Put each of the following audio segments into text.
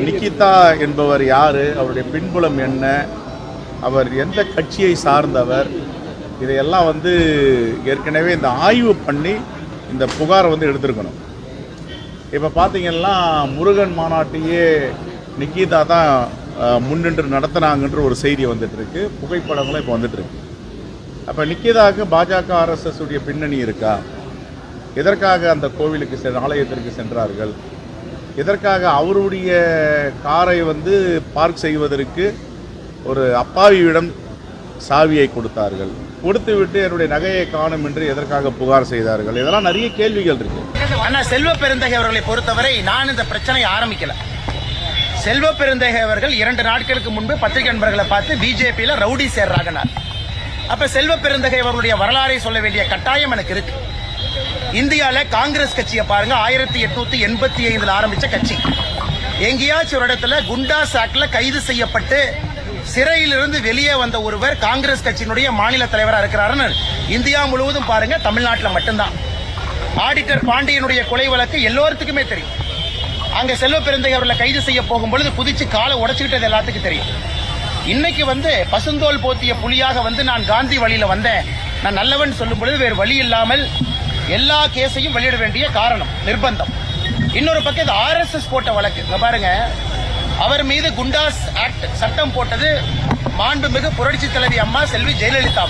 நிகிதா என்பவர் யாரு, அவருடைய பின்புலம் என்ன, அவர் எந்த கட்சியை சார்ந்தவர், இதையெல்லாம் ஏற்கனவே இந்த ஆய்வு பண்ணி இந்த புகாரை எடுத்திருக்கணும். இப்போ பார்த்தீங்கன்னா முருகன் மாநாட்டையே நிகிதா தான் முன்னின்று நடத்தினாங்கன்ற ஒரு செய்தி வந்துட்டுருக்கு, புகைப்படங்களும் இப்போ வந்துட்டுருக்கு. அப்போ நிகிதாவுக்கு பாஜக RSS உடைய பின்னணி இருக்கா? எதற்காக அந்த கோவிலுக்கு ஆலயத்திற்கு சென்றார்கள்? எதற்காக அவருடைய காரை பார்க் செய்வதற்கு ஒரு அப்பாவியிடம் சாவியை கொடுத்தார்கள்? கொடுத்துவிட்டு என்னுடைய நகையை காணும் என்று எதற்காக புகார் செய்தார்கள்? இதெல்லாம் நிறைய கேள்விகள் இருக்கு. ஆனா செல்வ பெருந்தகை அவர்களை பொறுத்தவரை நான் இந்த பிரச்சனையை ஆரம்பிக்கல. செல்வ பெருந்தகை அவர்கள் 2 நாட்களுக்கு முன்பு பத்திரிகை நண்பர்களை பார்த்து பிஜேபியில ரவுடி சேர்றாங்க. அப்ப செல்வ பெருந்தகை அவர்களுடைய வரலாறை சொல்ல வேண்டிய கட்டாயம் எனக்கு இருக்கு. இந்தியால காங்கிரஸ் கட்சியை பாருங்க, 1885 ஆரம்பிச்ச கட்சி. எங்கேயாச்சும் ஒரு இடத்துல குண்டாஸ் ஆக்ட்ல கைது செய்யப்பட்டு சிறையிலிருந்து வெளியே வந்த ஒருவர் காங்கிரஸ் கட்சியினுடைய மாநில தலைவராக இருக்கிறாருன்னு இந்தியா முழுவதும் பாருங்க, தமிழ்நாட்டில் மட்டும்தான். ஆடிட்டர் பாண்டியனுடைய கொலை வழக்கு எல்லோருக்குமே தெரியும். அங்க செல்வ பெருந்தகை அவர்களை கைது செய்ய போகும்பொழுது குதிச்சு காலை உடைச்சுக்கிட்டது எல்லாத்துக்கும் தெரியும். இன்னைக்கு பசுந்தோல் போத்திய புலியாக நான் காந்தி வழியில வந்தேன், நான் நல்லவன் சொல்லும் பொழுது வேறு வழி இல்லாமல் எல்லா கேஸையும் வெளியிட வேண்டிய காரணம், நிர்பந்தம். இன்னொரு பக்கம் இது RSS போட்ட வழக்கு பாருங்க. அவர் மீது குண்டாஸ் ஆக்ட் சட்டம் போட்டது மாண்புமிகு புரட்சி தலைவி அம்மா செல்வி ஜெயலலிதா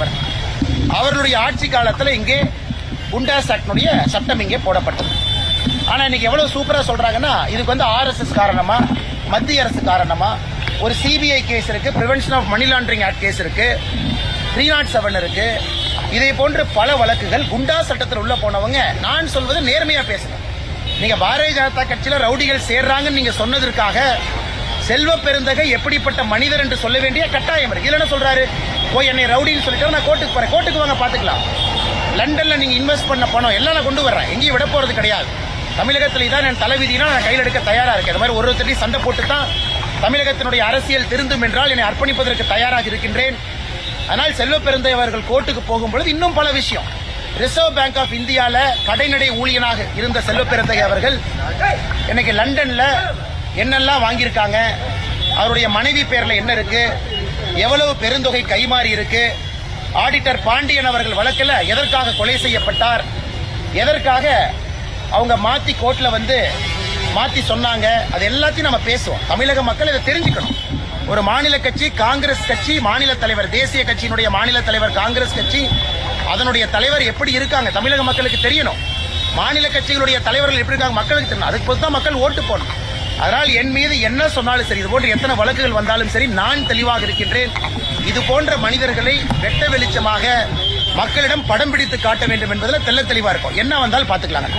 அவர்களுடைய ஆட்சி காலத்தில் இங்கே குண்டாஸ் ஆக்டுடைய சட்டம் இங்கே போடப்பட்டது. ஆனா இன்னைக்கு எவ்வளவு சூப்பரா சொல்றாங்கன்னா, இதுக்கு RSS காரணமா, மத்திய அரசு காரணமா, ஒரு CBI கேஸ் இருக்கு, prevention of money laundering act case இருக்கு, 307 இருக்கு. இதை போன்ற பல வழக்குகள் குண்டா சட்டத்தில் உள்ள போனவங்க. நான் சொல்வது நேர்மையா பேசுறேன். நீங்க பாரதிய ஜனதா கட்சியில ரவுடிகள் சேர்றாங்கன்னு நீங்க சொன்னதற்காக செல்வ பெருந்தகை எப்படிப்பட்ட மனிதர் என்று சொல்ல வேண்டிய கட்டாயம் இருக்கு. இல்லைன்னா சொல்றாரு, போய் என்னை ரவுடின்னு சொல்லிட்டு நான் கோர்ட்டுக்கு போறேன். கோர்ட்டுக்கு வாங்க, பாத்துக்கலாம். லண்டன்ல நீங்க இன்வெஸ்ட் பண்ண பணம் எல்லாம் நான் கொண்டு வர்றேன், எங்கேயும் விட போறது கிடையாது. தமிழகத்தில் இதான் என் தலைவிதினா நான் கையில் எடுக்க தயாரா இருக்கேன். இந்த மாதிரி ஒருத்தரையும் சண்டை போட்டு தான் தமிழகத்தினுடைய அரசியல் திருந்தும் என்றால் என்னை அர்ப்பணிப்பதற்கு தயாராக இருக்கின்றேன். ஆனால் செல்வ பெருந்தகை அவர்கள் கோர்ட்டுக்கு போகும்பொழுது இன்னும் பல விஷயம். ரிசர்வ் பேங்க் ஆஃப் இந்தியால கடைநடை ஊழியனாக இருந்த செல்வ பெருந்தகை அவர்கள் இன்னைக்கு லண்டன்ல என்னெல்லாம் வாங்கியிருக்காங்க, அவருடைய மனைவி பேர்ல என்ன இருக்கு, எவ்வளவு பெருந்தொகை கைமாறி இருக்கு, ஆடிட்டர் பாண்டியன் அவர்கள் வழக்கில் எதற்காக கொலை செய்யப்பட்டார், எதற்காக அவங்க மாத்தி கோர்ட்ல மாத்தி சொன்னாங்க, அது எல்லாத்தையும் நம்ம பேசுவோம். தமிழக மக்கள் இதை தெரிஞ்சுக்கணும். ஒரு மாநில கட்சி காங்கிரஸ் கட்சி, மாநில தலைவர், தேசிய கட்சியினுடைய மாநில தலைவர் காங்கிரஸ் கட்சி, அதனுடைய தலைவர் எப்படி இருக்காங்க தமிழக மக்களுக்கு தெரியணும். மாநில கட்சிகளுடைய தலைவர்கள் எப்படி இருக்காங்க மக்களுக்கு தெரியணும். அதுக்கு பொறுத்து தான் மக்கள் ஓட்டு போடணும். அதனால் என் மீது என்ன சொன்னாலும் சரி, இது போன்ற எத்தனை வழக்குகள் வந்தாலும் சரி, நான் தெளிவாக இருக்கின்றேன். இது போன்ற மனிதர்களை வெட்ட வெளிச்சமாக மக்களிடம் படம் பிடித்து காட்ட வேண்டும் என்பதில் தெள்ள தெளிவா இருக்கும். என்ன வந்தாலும் பாத்துக்கலாம்.